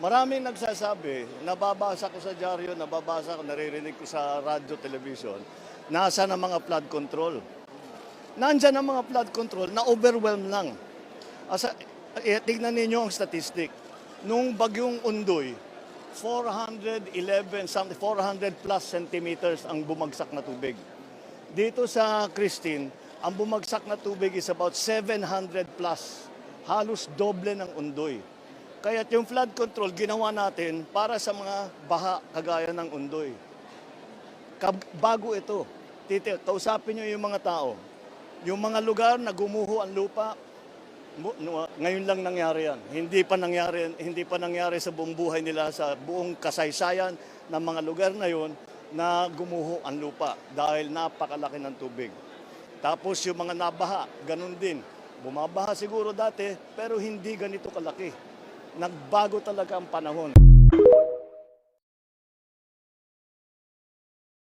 Maraming nagsasabi, nababasa ko sa dyaryo, naririnig ko sa radyo, television, nasa na mga flood control. Nandyan ang mga flood control na overwhelm lang. Tignan ninyo ang statistic. Nung bagyong Undoy, 400 plus centimeters ang bumagsak na tubig. Dito sa Christine, ang bumagsak na tubig is about 700 plus. Halos doble ng Undoy. Kaya yung flood control ginawa natin para sa mga baha kagaya ng Undoy. Bago ito, kausapin nyo yung mga tao. Yung mga lugar na gumuho ang lupa, ngayon lang nangyari yan. Hindi pa nangyari sa buong buhay nila, sa buong kasaysayan ng mga lugar na yon na gumuho ang lupa dahil napakalaki ng tubig. Tapos yung mga nabaha, ganun din. Bumabaha siguro dati, pero hindi ganito kalaki. Nagbago talaga ang panahon.